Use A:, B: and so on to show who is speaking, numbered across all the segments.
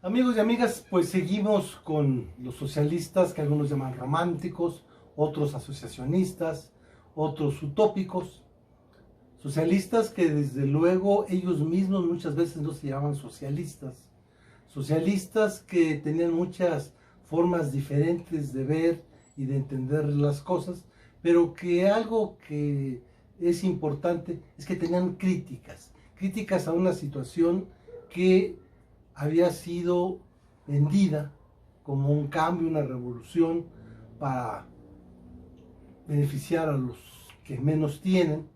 A: Amigos y amigas, pues seguimos con los socialistas que algunos llaman románticos, otros asociacionistas, otros utópicos. Socialistas que desde luego ellos mismos muchas veces no se llamaban socialistas. Socialistas que tenían muchas formas diferentes de ver y de entender las cosas, pero que algo que es importante es que tenían críticas a una situación que había sido vendida como un cambio, una revolución para beneficiar a los que menos tienen,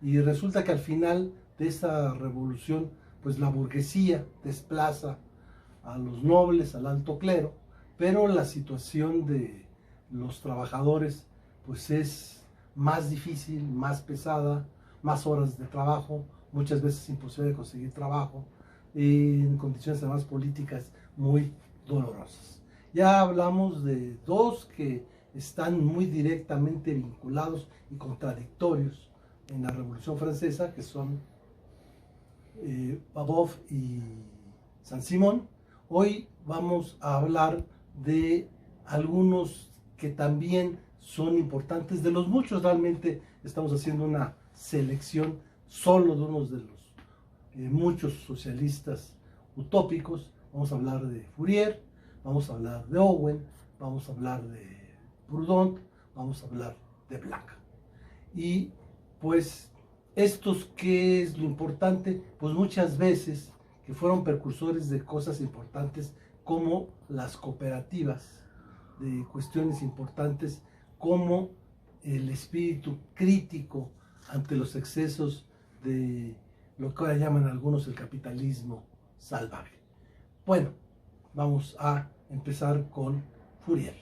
A: y resulta que al final de esa revolución pues la burguesía desplaza a los nobles, al alto clero, pero la situación de los trabajadores pues es más difícil, más pesada, más horas de trabajo, muchas veces imposible de conseguir trabajo, en condiciones además políticas muy dolorosas. Ya hablamos de dos que están muy directamente vinculados y contradictorios en la Revolución Francesa, que son Babeuf y Saint-Simon. Hoy vamos a hablar de algunos que también son importantes, de los muchos. Realmente estamos haciendo una selección solo de unos de los muchos socialistas utópicos. Vamos a hablar de Fourier, vamos a hablar de Owen, vamos a hablar de Proudhon, vamos a hablar de Blanca. Y pues estos, ¿qué es lo importante? Pues muchas veces que fueron precursores de cosas importantes como las cooperativas, de cuestiones importantes como el espíritu crítico ante los excesos de lo que ahora llaman algunos el capitalismo salvaje. Bueno, vamos a empezar con Fourier.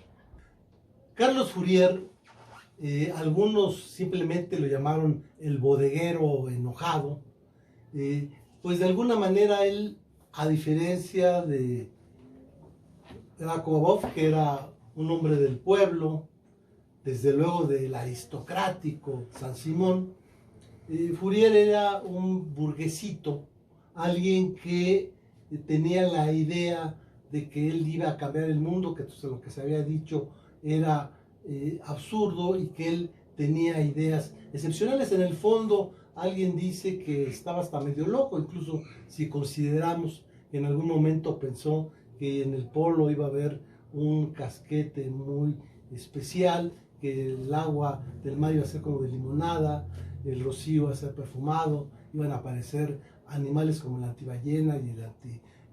A: Carlos Fourier, algunos simplemente lo llamaron el bodeguero enojado, pues de alguna manera él, a diferencia de Babeuf, que era un hombre del pueblo, desde luego del aristocrático Saint-Simon, Fourier era un burguesito, alguien que tenía la idea de que él iba a cambiar el mundo, que lo que se había dicho era absurdo, y que él tenía ideas excepcionales. En el fondo, alguien dice que estaba hasta medio loco, incluso si consideramos que en algún momento pensó que en el polo iba a haber un casquete muy especial, que el agua del mar iba a ser como de limonada, el rocío iba a ser perfumado, iban a aparecer animales como la antiballena y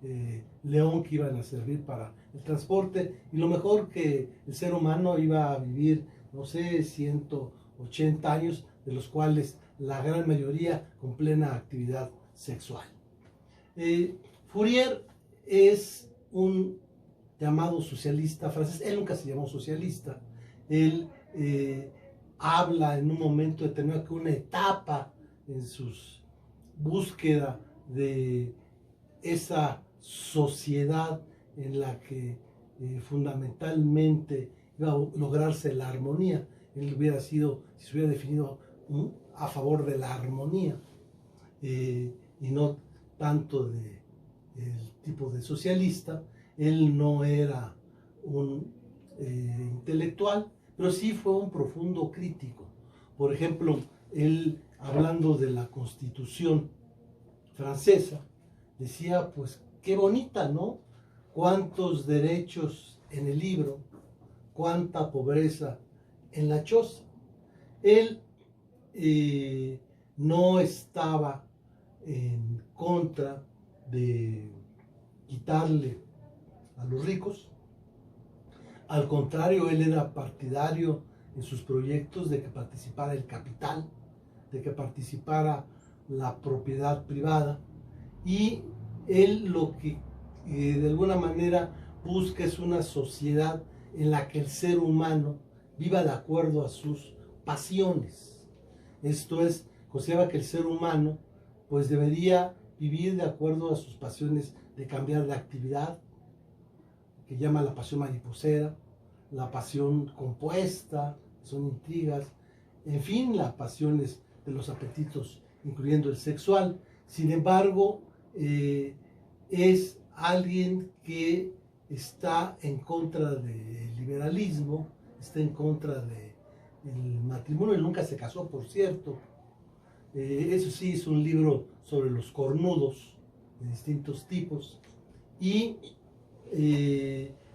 A: el león que iban a servir para el transporte, y lo mejor, que el ser humano iba a vivir, no sé, 180 años, de los cuales la gran mayoría con plena actividad sexual. Fourier es un llamado socialista francés. Él nunca se llamó socialista. Él habla en un momento determinado que una etapa en su búsqueda de esa sociedad en la que fundamentalmente iba a lograrse la armonía. Él hubiera sido, si se hubiera definido a favor de la armonía, y no tanto del tipo de socialista. Él no era un intelectual, pero sí fue un profundo crítico. Por ejemplo, él, hablando de la Constitución francesa, decía, pues qué bonita, ¿no? Cuántos derechos en el libro, cuánta pobreza en la choza. Él no estaba en contra de quitarle a los ricos. Al contrario, él era partidario en sus proyectos de que participara el capital, de que participara la propiedad privada, y él lo que de alguna manera busca es una sociedad en la que el ser humano viva de acuerdo a sus pasiones. Esto es, considera que el ser humano pues debería vivir de acuerdo a sus pasiones de cambiar de actividad, que llama la pasión mariposera, la pasión compuesta, son intrigas, en fin, las pasiones de los apetitos, incluyendo el sexual. Sin embargo, es alguien que está en contra del liberalismo, está en contra del matrimonio. Él nunca se casó, por cierto. Eso sí, es un libro sobre los cornudos de distintos tipos y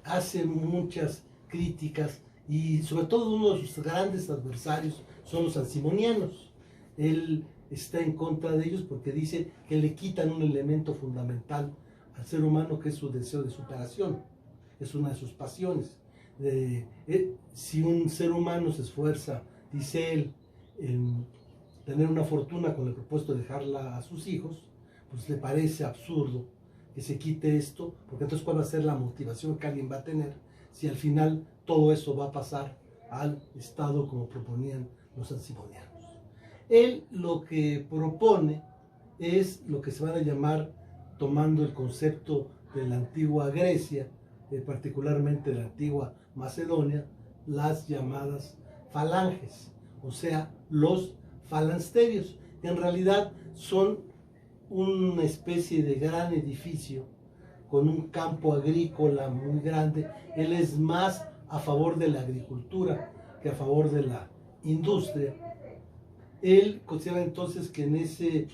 A: hace muchas críticas, y sobre todo uno de sus grandes adversarios son los ansimonianos. Él está en contra de ellos porque dice que le quitan un elemento fundamental al ser humano, que es su deseo de superación. Es una de sus pasiones. Si un ser humano se esfuerza, dice él, en tener una fortuna con el propósito de dejarla a sus hijos, pues le parece absurdo que se quite esto, porque entonces ¿cuál va a ser la motivación que alguien va a tener si al final todo eso va a pasar al Estado como proponían los ansimonianos? Él lo que propone es lo que se van a llamar, tomando el concepto de la antigua Grecia, particularmente de la antigua Macedonia, las llamadas falanges, o sea, los falansterios, que en realidad son una especie de gran edificio con un campo agrícola muy grande. Él es más a favor de la agricultura que a favor de la industria. Él considera entonces que en ese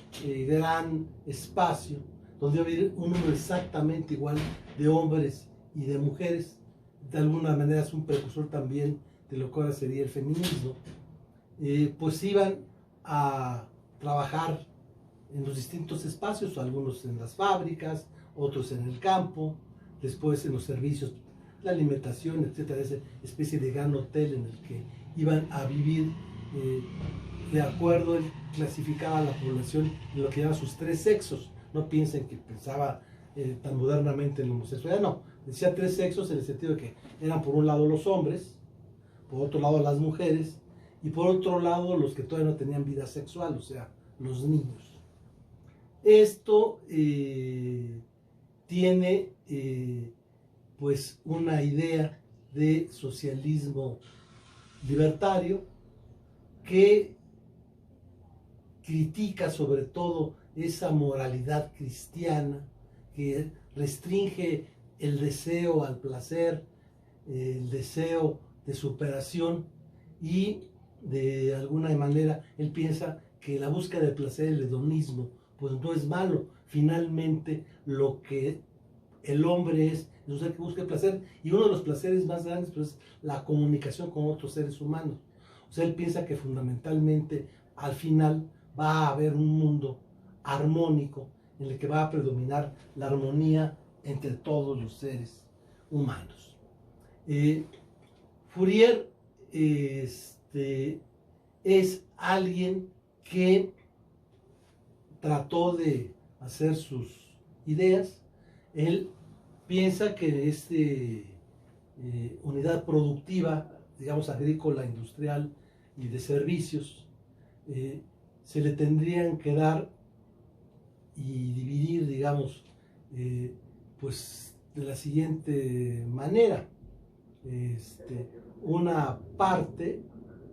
A: gran espacio, donde va a haber un número exactamente igual de hombres y de mujeres, de alguna manera es un precursor también de lo que ahora sería el feminismo, pues iban a trabajar en los distintos espacios, algunos en las fábricas, otros en el campo, después en los servicios, la alimentación, etcétera, esa especie de gran hotel en el que iban a vivir. De acuerdo, él clasificaba a la población en lo que llama sus tres sexos. No piensen que pensaba tan modernamente en la homosexualidad, no. Decía tres sexos en el sentido de que eran por un lado los hombres, por otro lado las mujeres, y por otro lado los que todavía no tenían vida sexual, o sea, los niños. Esto tiene pues una idea de socialismo libertario que critica sobre todo esa moralidad cristiana que restringe el deseo al placer, el deseo de superación, y de alguna manera él piensa que la búsqueda del placer, el hedonismo, pues no es malo. Finalmente lo que el hombre es un ser que busca el placer, y uno de los placeres más grandes pues, es la comunicación con otros seres humanos. O sea, él piensa que fundamentalmente al final va a haber un mundo armónico en el que va a predominar la armonía entre todos los seres humanos. Fourier es alguien que trató de hacer sus ideas. Él piensa que esta unidad productiva, digamos agrícola, industrial y de servicios, se le tendrían que dar y dividir, digamos, pues de la siguiente manera. Una parte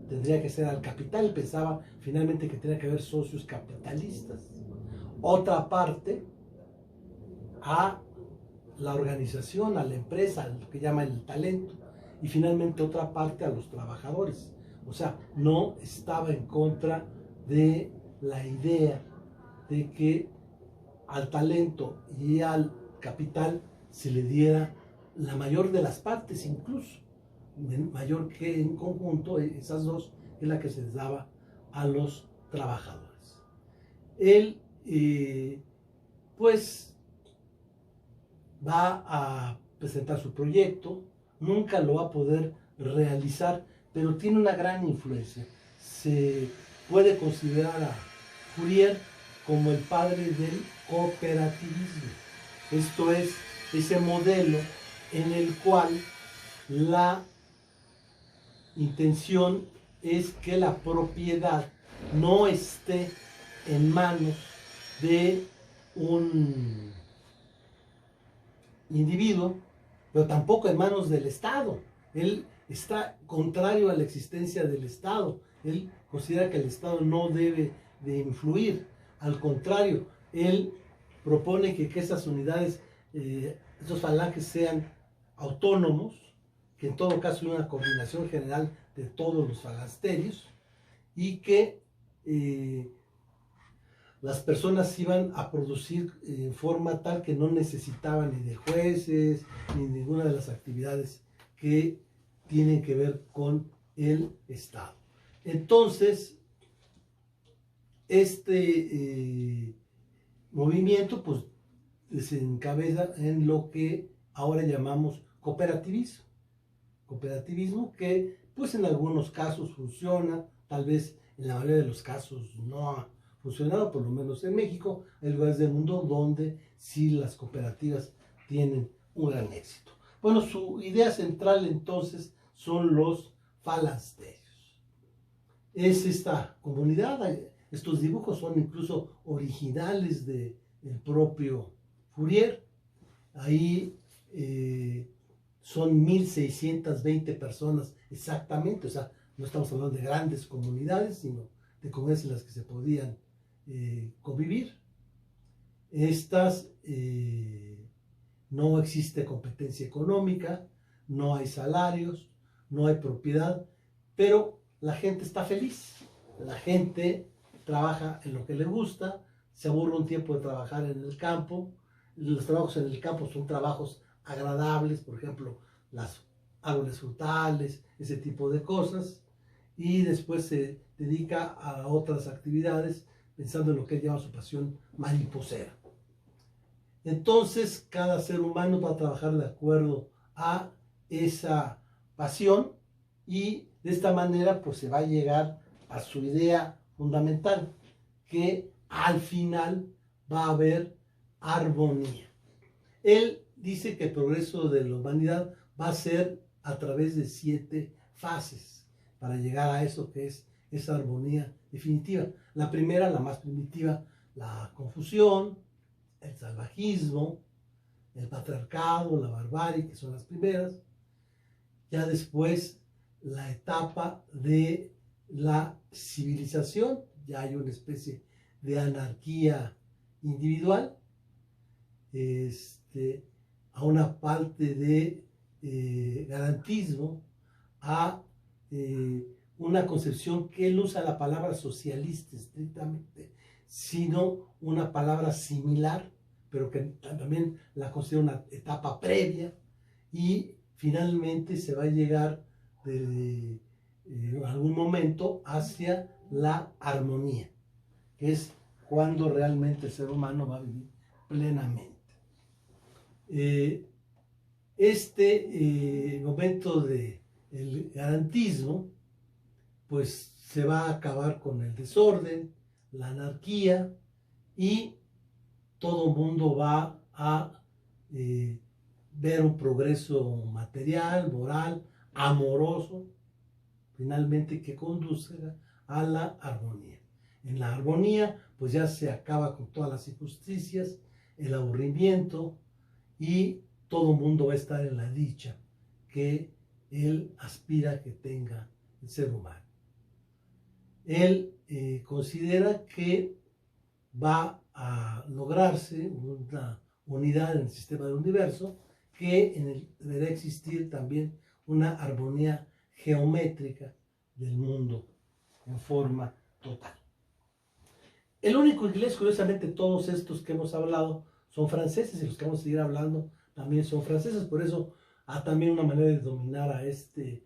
A: tendría que ser al capital, pensaba finalmente que tenía que haber socios capitalistas. Otra parte a la organización, a la empresa, lo que llama el talento, y finalmente otra parte a los trabajadores. O sea, no estaba en contra de la idea de que al talento y al capital se le diera la mayor de las partes, incluso mayor que en conjunto, esas dos es la que se les daba a los trabajadores. Él pues va a presentar su proyecto, nunca lo va a poder realizar, pero tiene una gran influencia. Se puede considerar a Fourier como el padre del cooperativismo. Esto es ese modelo en el cual la intención es que la propiedad no esté en manos de un individuo, pero tampoco en manos del Estado. Él está contrario a la existencia del Estado. Él considera que el Estado no debe de influir. Al contrario, él propone que esas unidades estos falanges sean autónomos, que en todo caso hay una coordinación general de todos los falasterios, y que las personas iban a producir en forma tal que no necesitaban ni de jueces, ni ninguna de las actividades que tienen que ver con el Estado. Entonces, este movimiento pues se encabeza en lo que ahora llamamos cooperativismo. Cooperativismo que pues en algunos casos funciona, tal vez en la mayoría de los casos no ha funcionado, por lo menos en México. Hay lugares del mundo donde sí las cooperativas tienen un gran éxito. Bueno, su idea central entonces son los falansterios. Es esta comunidad, estos dibujos son incluso originales del propio Fourier. Ahí son 1620 personas exactamente, o sea, no estamos hablando de grandes comunidades, sino de comunidades en las que se podían convivir. Estas no existe competencia económica, no hay salarios, no hay propiedad, pero la gente está feliz, la gente trabaja en lo que le gusta, se aburre un tiempo de trabajar en el campo. Los trabajos en el campo son trabajos agradables, por ejemplo, las árboles frutales, ese tipo de cosas, y después se dedica a otras actividades pensando en lo que él llama su pasión mariposera. Entonces, cada ser humano va a trabajar de acuerdo a esa pasión y de esta manera pues se va a llegar a su idea fundamental, que al final va a haber armonía. Él dice que el progreso de la humanidad va a ser a través de 7 fases para llegar a eso que es esa armonía definitiva. La primera, la más primitiva, la confusión, el salvajismo, el patriarcado, la barbarie, que son las primeras. Ya después, la etapa de la civilización, ya hay una especie de anarquía individual, a una parte de garantismo, a una concepción que él usa la palabra socialista estrictamente, sino una palabra similar, pero que también la considera una etapa previa, y finalmente se va a llegar en algún momento hacia la armonía, que es cuando realmente el ser humano va a vivir plenamente. Momento del garantismo, pues se va a acabar con el desorden, la anarquía, y todo el mundo va a ver un progreso material, moral, amoroso, finalmente que conduzca a la armonía. En la armonía, pues ya se acaba con todas las injusticias, el aburrimiento, y todo el mundo va a estar en la dicha que él aspira que tenga el ser humano. Él considera que va a lograrse una unidad en el sistema del universo, que deberá existir también una armonía geométrica del mundo en forma total. El único inglés, curiosamente, todos estos que hemos hablado son franceses, y los que vamos a seguir hablando también son franceses. Por eso también una manera de dominar a este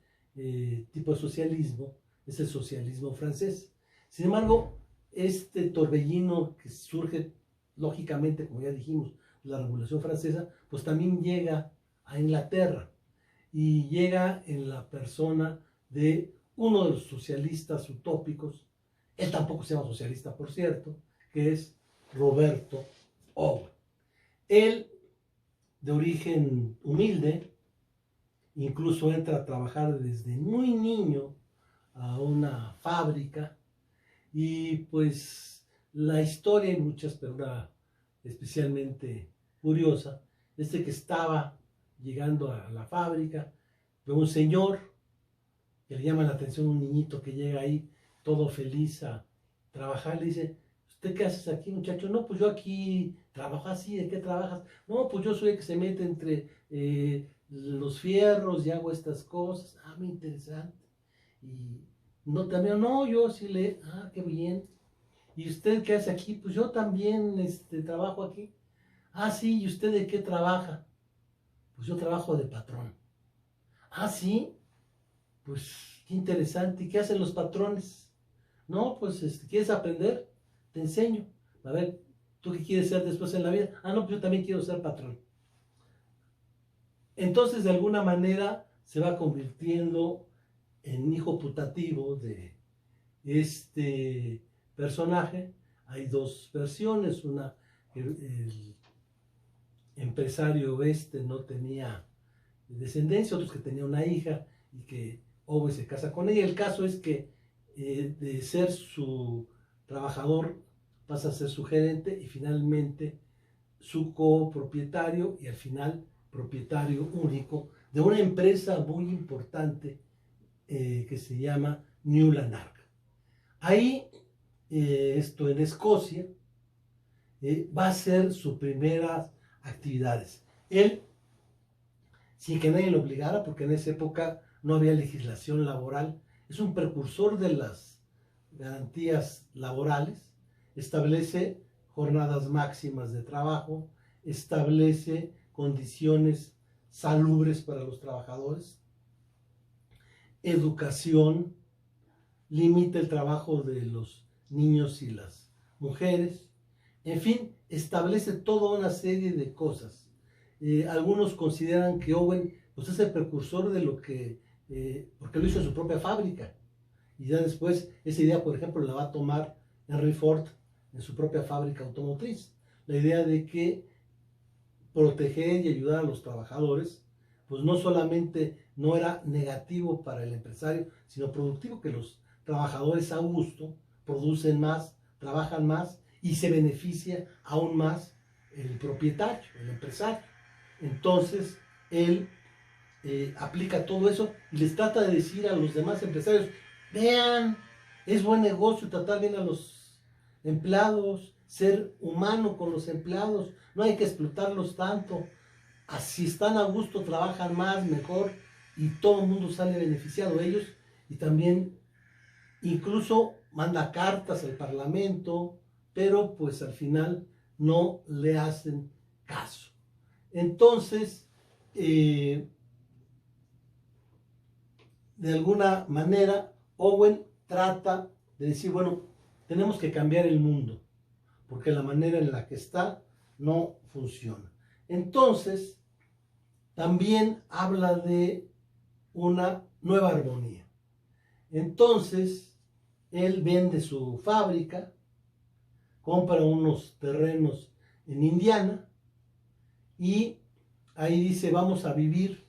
A: tipo de socialismo es el socialismo francés. Sin embargo, este torbellino que surge lógicamente, como ya dijimos, de la Revolución Francesa, pues también llega a Inglaterra, y llega en la persona de uno de los socialistas utópicos. Él tampoco se llama socialista, por cierto, que es Roberto Owen. Él, de origen humilde, incluso entra a trabajar desde muy niño a una fábrica, y pues la historia, hay muchas, pero una especialmente curiosa, es de que estaba llegando a la fábrica, ve un señor que le llama la atención, un niñito que llega ahí todo feliz a trabajar, le dice: ¿Usted qué haces aquí, muchacho? No, pues yo aquí trabajo así. ¿De qué trabajas? No, pues yo soy el que se mete entre los fierros y hago estas cosas. Ah, muy interesante. Y no, también, no, yo sí le, ah, qué bien. ¿Y usted qué hace aquí? Pues yo también trabajo aquí. Ah, sí, ¿y usted de qué trabaja? Pues yo trabajo de patrón. Ah, sí, pues qué interesante. ¿Y qué hacen los patrones? No, pues ¿quieres aprender? Te enseño. A ver, ¿tú qué quieres ser después en la vida? Ah, no, pues yo también quiero ser patrón. Entonces, de alguna manera, se va convirtiendo en hijo putativo de este personaje. Hay dos versiones. Una, el empresario no tenía descendencia, otros que tenía una hija y que Owen se casa con ella. El caso es que de ser su trabajador pasa a ser su gerente y finalmente su copropietario y al final propietario único de una empresa muy importante que se llama Newland Ark. Ahí, esto en Escocia, va a ser sus primeras actividades. Él, sin que nadie lo obligara, porque en esa época no había legislación laboral, es un precursor de las garantías laborales, establece jornadas máximas de trabajo, establece condiciones salubres para los trabajadores, educación, limita el trabajo de los niños y las mujeres, en fin, establece toda una serie de cosas. Algunos consideran que Owen pues, es el precursor de lo que, porque lo hizo en su propia fábrica. Y ya después, esa idea, por ejemplo, la va a tomar Henry Ford en su propia fábrica automotriz. La idea de que proteger y ayudar a los trabajadores, pues no solamente no era negativo para el empresario, sino productivo, que los trabajadores a gusto producen más, trabajan más y se beneficia aún más el propietario, el empresario. Entonces, él aplica todo eso y les trata de decir a los demás empresarios, vean, es buen negocio tratar bien a los empleados, ser humano con los empleados, no hay que explotarlos tanto, así están a gusto, trabajan más, mejor y todo el mundo sale beneficiado, ellos, y también incluso manda cartas al Parlamento, pero pues al final no le hacen caso. Entonces, de alguna manera, Owen trata de decir, bueno, tenemos que cambiar el mundo, porque la manera en la que está no funciona. Entonces, también habla de una nueva armonía. Entonces, él vende su fábrica, compra unos terrenos en Indiana y ahí dice, vamos a vivir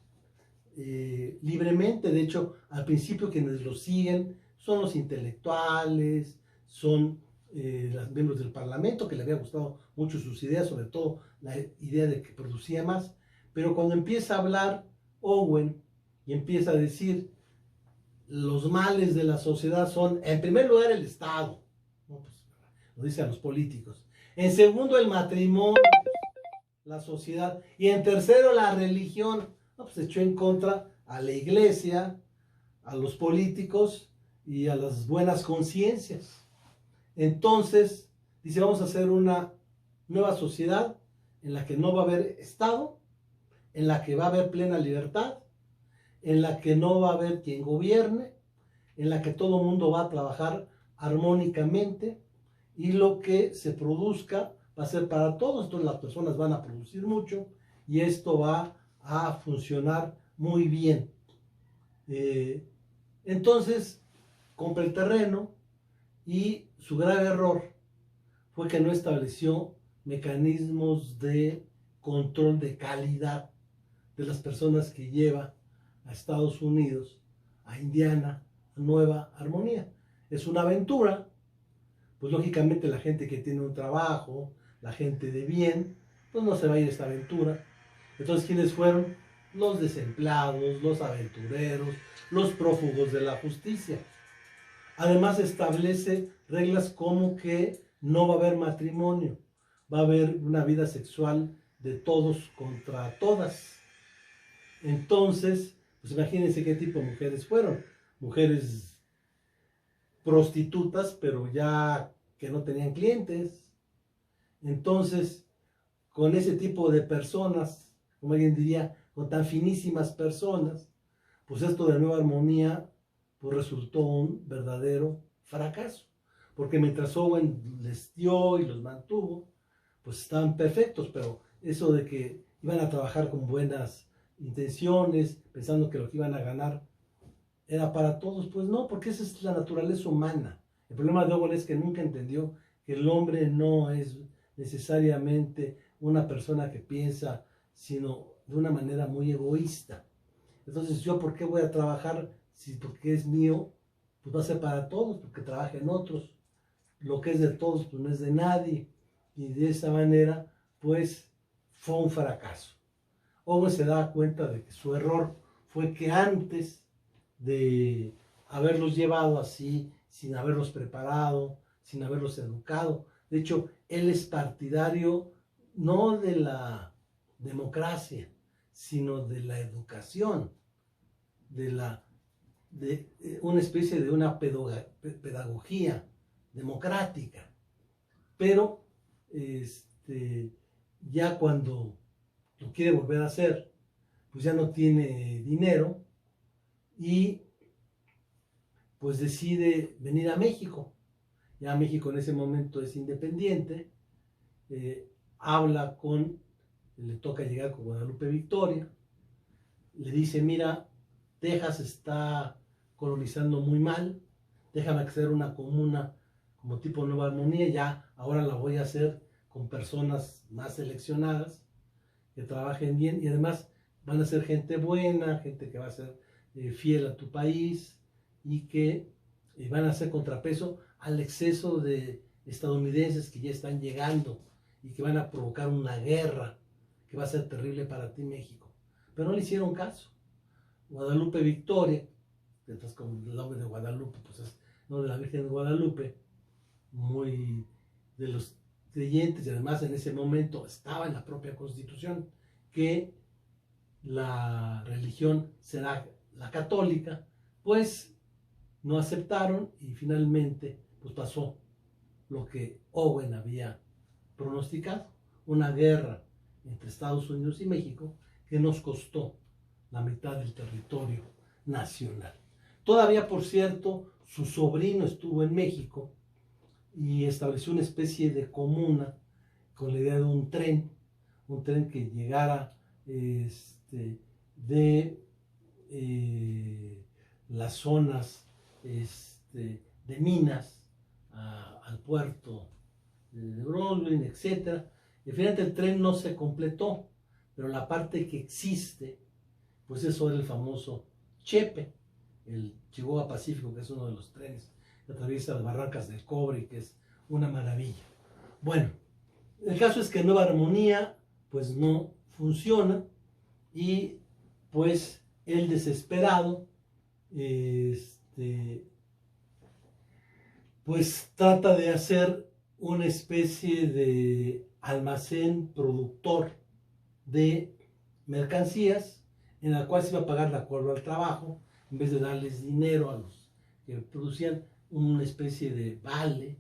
A: libremente. De hecho, al principio quienes lo siguen son los intelectuales, son los miembros del Parlamento, que le había gustado mucho sus ideas, sobre todo la idea de que producía más. Pero cuando empieza a hablar Owen y empieza a decir los males de la sociedad son, en primer lugar, el Estado, ¿no? Pues, lo dice a los políticos. En segundo, el matrimonio, la sociedad. Y en tercero, la religión. No, pues echó en contra a la iglesia, a los políticos y a las buenas conciencias. Entonces, dice, vamos a hacer una nueva sociedad en la que no va a haber Estado, en la que va a haber plena libertad, en la que no va a haber quien gobierne, en la que todo el mundo va a trabajar armónicamente y lo que se produzca va a ser para todos. Entonces las personas van a producir mucho y esto va a funcionar muy bien. Entonces compra el terreno y su grave error fue que no estableció mecanismos de control de calidad de las personas que lleva a Estados Unidos, a Indiana, a Nueva Armonía. Es una aventura, pues lógicamente la gente que tiene un trabajo, la gente de bien, pues no se va a ir a esta aventura. Entonces, ¿quiénes fueron? Los desempleados, los aventureros, los prófugos de la justicia. Además establece reglas como que no va a haber matrimonio, va a haber una vida sexual de todos contra todas. Entonces, pues imagínense qué tipo de mujeres fueron. Mujeres prostitutas, pero ya que no tenían clientes. Entonces, con ese tipo de personas, como alguien diría, con tan finísimas personas, pues esto de Nueva Armonía pues resultó un verdadero fracaso. Porque mientras Owen les dio y los mantuvo, pues estaban perfectos, pero eso de que iban a trabajar con buenas intenciones, pensando que lo que iban a ganar era para todos, pues no, porque esa es la naturaleza humana. El problema de Owen es que nunca entendió que el hombre no es necesariamente una persona que piensa, sino de una manera muy egoísta. Entonces, ¿yo por qué voy a trabajar si porque es mío? Pues va a ser para todos, porque trabajen otros. Lo que es de todos, pues no es de nadie. Y de esa manera, pues, fue un fracaso. Owen se daba cuenta de que su error fue que antes de haberlos llevado así, sin haberlos preparado, sin haberlos educado. De hecho, él es partidario no de la democracia, sino de la educación, de una especie de una pedagogía democrática. Pero ya cuando lo quiere volver a hacer, pues ya no tiene dinero y pues decide venir a México. Ya México en ese momento es independiente, le toca llegar con Guadalupe Victoria, le dice, mira, Texas está colonizando muy mal, déjame hacer una comuna como tipo Nueva Armonía, ya ahora la voy a hacer con personas más seleccionadas, que trabajen bien y además van a ser gente buena, gente que va a ser fiel a tu país y que van a hacer contrapeso al exceso de estadounidenses que ya están llegando y que van a provocar una guerra que va a ser terrible para ti, México. Pero no le hicieron caso. Guadalupe Victoria, entonces con el nombre de Guadalupe, pues es no de la Virgen de Guadalupe, muy de los creyentes, y además en ese momento estaba en la propia Constitución que la religión será la católica, pues no aceptaron y finalmente pues pasó lo que Owen había pronosticado, una guerra entre Estados Unidos y México que nos costó la mitad del territorio nacional. Todavía, por cierto, su sobrino estuvo en México y estableció una especie de comuna con la idea de un tren que llegara de las zonas de minas al puerto de Brooklyn, etc. Y finalmente el tren no se completó, pero la parte que existe, pues eso era el famoso Chepe, el Chihuahua Pacífico, que es uno de los trenes que atraviesa las barrancas del Cobre y que es una maravilla. Bueno, el caso es que Nueva Armonía pues no funciona y pues el desesperado pues trata de hacer una especie de almacén productor de mercancías en la cual se iba a pagar de acuerdo al trabajo, en vez de darles dinero a los que producían, una especie de vale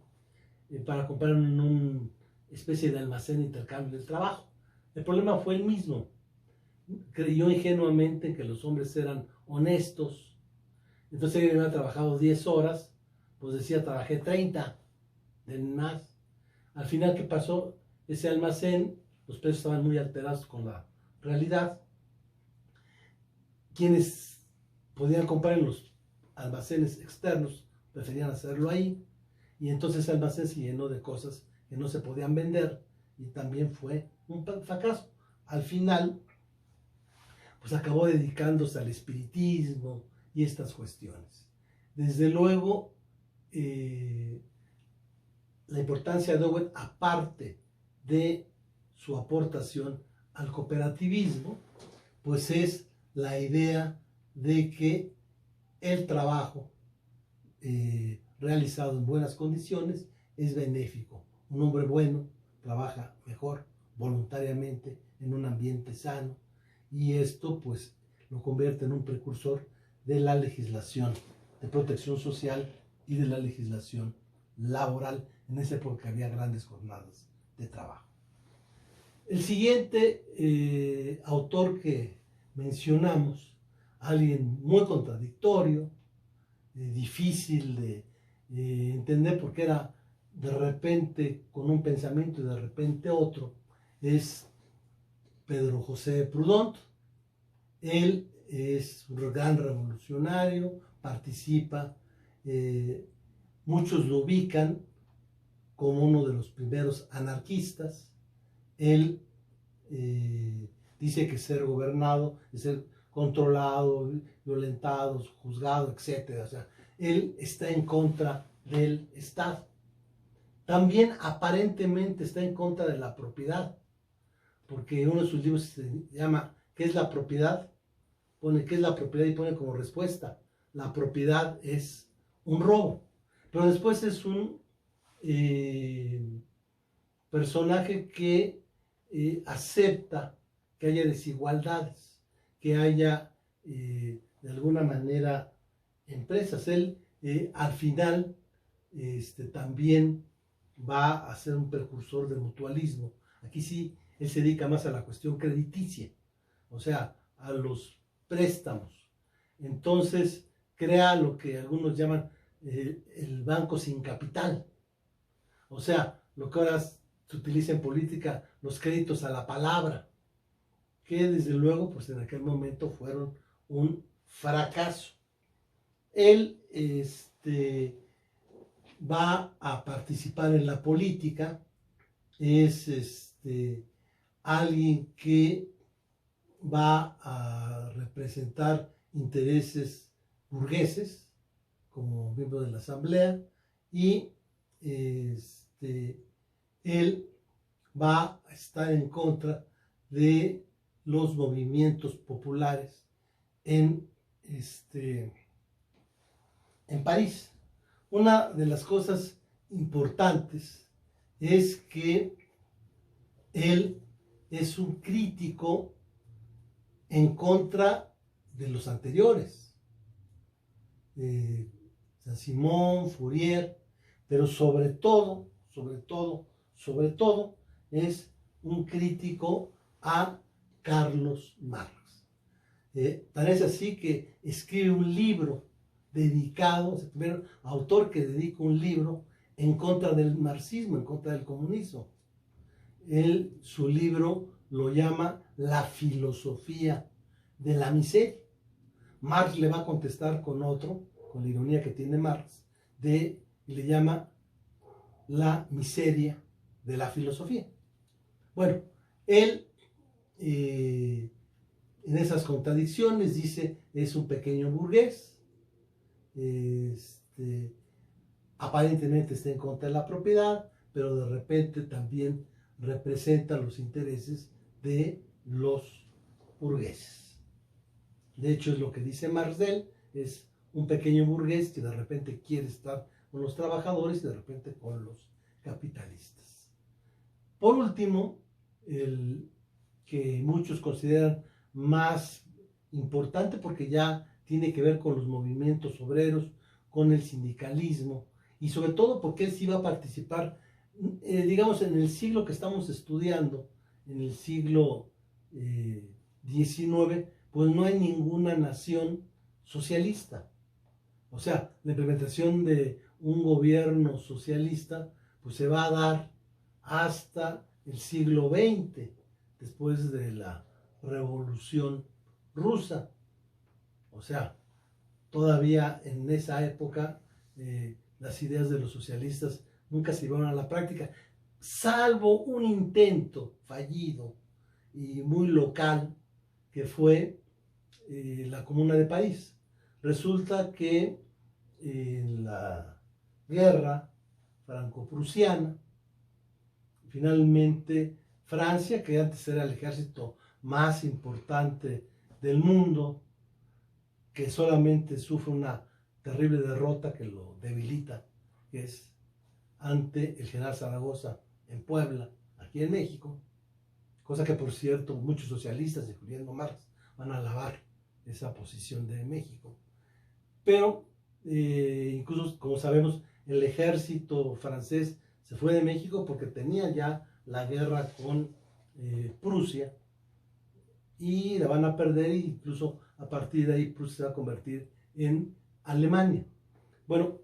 A: para comprar una especie de almacén de intercambio del trabajo. El problema fue el mismo. Creyó ingenuamente que los hombres eran honestos. Entonces él había trabajado 10 horas, pues decía, trabajé 30, den más. Al final, ¿qué pasó? Ese almacén, los precios estaban muy alterados con la realidad. Quienes podían comprar en los almacenes externos preferían hacerlo ahí. Y entonces ese almacén se llenó de cosas que no se podían vender y también fue un fracaso. Al final, pues acabó dedicándose al espiritismo y estas cuestiones. Desde luego, la importancia de Owen, aparte de su aportación al cooperativismo, pues es la idea de que el trabajo realizado en buenas condiciones es benéfico Un hombre bueno trabaja mejor voluntariamente en un ambiente sano, y esto pues lo convierte en un precursor de la legislación de protección social y de la legislación laboral en esa época había grandes jornadas de trabajo. El siguiente autor que mencionamos, alguien muy contradictorio, difícil de entender porque era de repente con un pensamiento y de repente otro, es Pedro José Proudhon. Él es un gran revolucionario, participa, muchos lo ubican como uno de los primeros anarquistas. Él dice que ser gobernado es ser controlado, violentado, juzgado, etc. O sea, él está en contra del Estado. También aparentemente está en contra de la propiedad, porque uno de sus libros se llama ¿Qué es la propiedad? Pone ¿qué es la propiedad? Y pone como respuesta: la propiedad es un robo. Pero después es un personaje que acepta que haya desigualdades, que haya de alguna manera empresas. Él al final también va a ser un precursor del mutualismo. Aquí sí, él se dedica más a la cuestión crediticia, o sea, a los préstamos. Entonces crea lo que algunos llaman el banco sin capital, o sea, lo que ahora se utiliza en política, los créditos a la palabra, que desde luego pues en aquel momento fueron un fracaso. Él va a participar en la política, es alguien que va a representar intereses burgueses como miembro de la asamblea, y él va a estar en contra de los movimientos populares en París. Una de las cosas importantes es que él es un crítico en contra de los anteriores, Saint-Simon, Fourier, pero sobre todo es un crítico a Carlos Marx. Tan es así que escribe un libro dedicado, es el primer autor que dedica un libro en contra del marxismo, en contra del comunismo. Su libro lo llama La filosofía de la miseria. Marx le va a contestar con otro, con la ironía que tiene Marx, y le llama La miseria de la filosofía. Bueno, él en esas contradicciones dice es un pequeño burgués, aparentemente está en contra de la propiedad, pero de repente también representa los intereses de los burgueses. De hecho, es lo que dice Marx de él, es un pequeño burgués que de repente quiere estar con los trabajadores y de repente con los capitalistas. Por último, el que muchos consideran más importante porque ya tiene que ver con los movimientos obreros, con el sindicalismo, y sobre todo porque él sí va a participar, digamos, en el siglo que estamos estudiando, en el siglo XIX, pues no hay ninguna nación socialista. O sea, la implementación de un gobierno socialista pues se va a dar hasta el siglo XX, después de la Revolución Rusa. O sea, todavía en esa época las ideas de los socialistas nunca se llevaron a la práctica, salvo un intento fallido y muy local que fue la Comuna de París. Resulta que en la guerra franco-prusiana, finalmente Francia, que antes era el ejército más importante del mundo, que solamente sufre una terrible derrota que lo debilita, que es ante el general Zaragoza en Puebla, aquí en México, cosa que por cierto muchos socialistas, incluyendo Marx, van a alabar esa posición de México. Pero incluso, como sabemos, el ejército francés se fue de México porque tenía ya la guerra con Prusia, y la van a perder, e incluso a partir de ahí Prusia se va a convertir en Alemania. Bueno,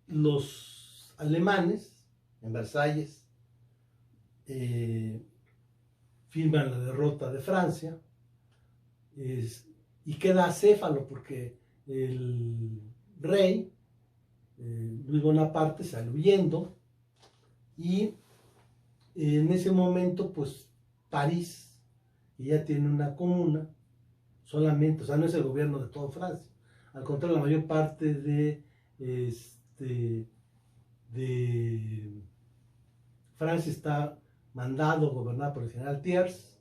A: los alemanes en Versalles firman la derrota de Francia, y queda acéfalo porque el rey Luis Bonaparte sale huyendo, y en ese momento pues París, que ya tiene una comuna solamente, o sea, no es el gobierno de toda Francia, al contrario, la mayor parte de Francia está mandado, gobernado por el general Thiers,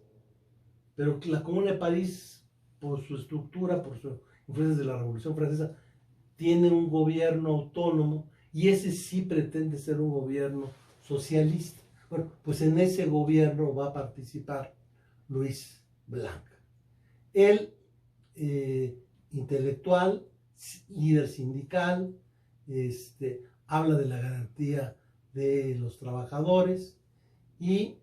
A: pero la Comuna de París, por su estructura, por sus influencias de la Revolución Francesa, tiene un gobierno autónomo, y ese sí pretende ser un gobierno socialista. Bueno, pues en ese gobierno va a participar Louis Blanc. Él, intelectual, líder sindical, habla de la garantía de los trabajadores, y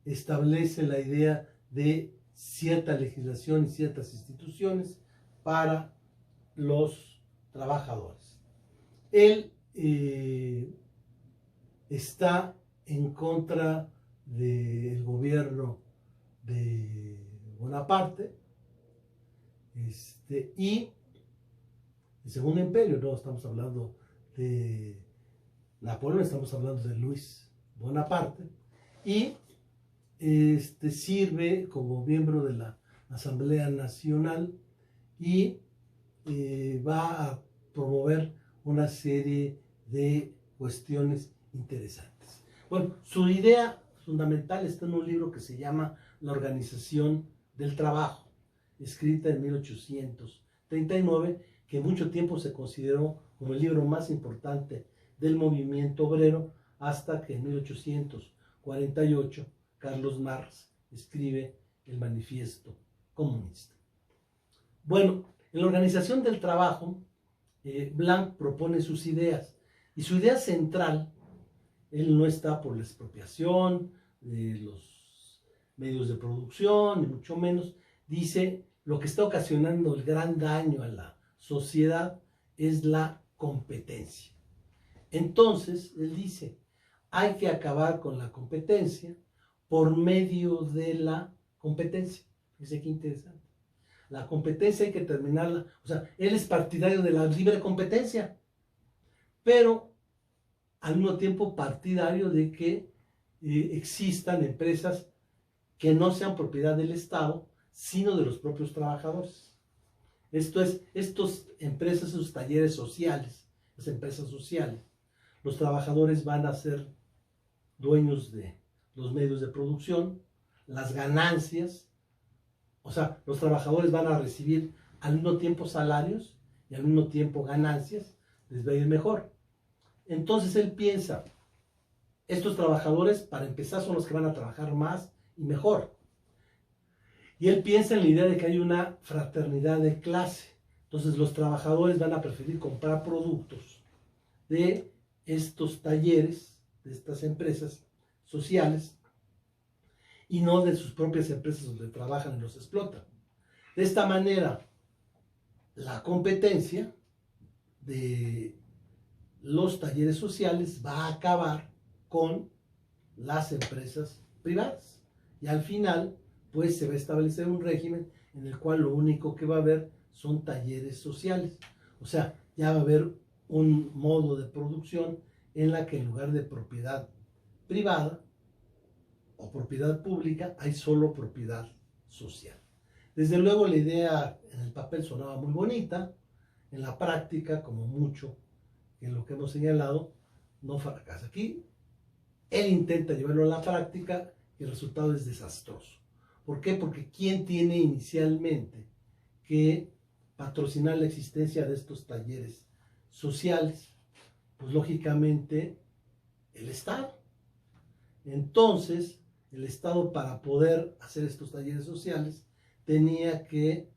A: establece la idea de cierta legislación y ciertas instituciones para los trabajadores. Él está en contra del gobierno de Bonaparte, y el Segundo Imperio. No estamos hablando de Napoleón, estamos hablando de Luis Bonaparte, y sirve como miembro de la Asamblea Nacional, y va a promover una serie de cuestiones interesantes. Bueno, su idea fundamental está en un libro que se llama La Organización del Trabajo, escrita en 1839, que mucho tiempo se consideró como el libro más importante del movimiento obrero, hasta que en 1848 Carlos Marx escribe el Manifiesto Comunista. Bueno, en la Organización del Trabajo, Blanc propone sus ideas, y su idea central, él no está por la expropiación de los medios de producción, ni mucho menos. Dice, lo que está ocasionando el gran daño a la sociedad es la competencia. Entonces, él dice, hay que acabar con la competencia por medio de la competencia. Fíjense qué interesante. La competencia hay que terminarla. O sea, él es partidario de la libre competencia, pero al mismo tiempo partidario de que existan empresas que no sean propiedad del Estado, sino de los propios trabajadores. Esto es, estas empresas, esos talleres sociales, las empresas sociales, los trabajadores van a ser dueños de los medios de producción, las ganancias, o sea, los trabajadores van a recibir al mismo tiempo salarios y al mismo tiempo ganancias, les va a ir mejor. Entonces él piensa, estos trabajadores, para empezar, son los que van a trabajar más y mejor. Y él piensa en la idea de que hay una fraternidad de clase. Entonces los trabajadores van a preferir comprar productos de estos talleres, de estas empresas sociales, y no de sus propias empresas donde trabajan y los explotan. De esta manera, la competencia de los talleres sociales va a acabar con las empresas privadas, y al final pues se va a establecer un régimen en el cual lo único que va a haber son talleres sociales. O sea, ya va a haber un modo de producción en la que en lugar de propiedad privada o propiedad pública hay solo propiedad social. Desde luego la idea en el papel sonaba muy bonita, en la práctica, como mucho en lo que hemos señalado, no fracasa. Aquí él intenta llevarlo a la práctica y el resultado es desastroso. ¿Por qué? Porque ¿quién tiene inicialmente que patrocinar la existencia de estos talleres sociales? Pues lógicamente el Estado. Entonces, el Estado, para poder hacer estos talleres sociales, tenía que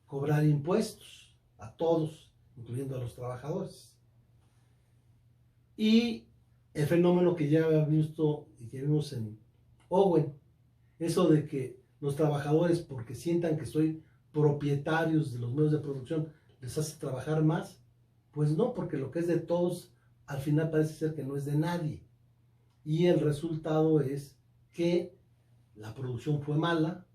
A: cobrar impuestos a todos, incluyendo a los trabajadores. Y el fenómeno que ya había visto y que vimos en Owen, eso de que los trabajadores, porque sientan que soy propietarios de los medios de producción, les hace trabajar más, pues no, porque lo que es de todos, al final parece ser que no es de nadie. Y el resultado es que la producción fue mala,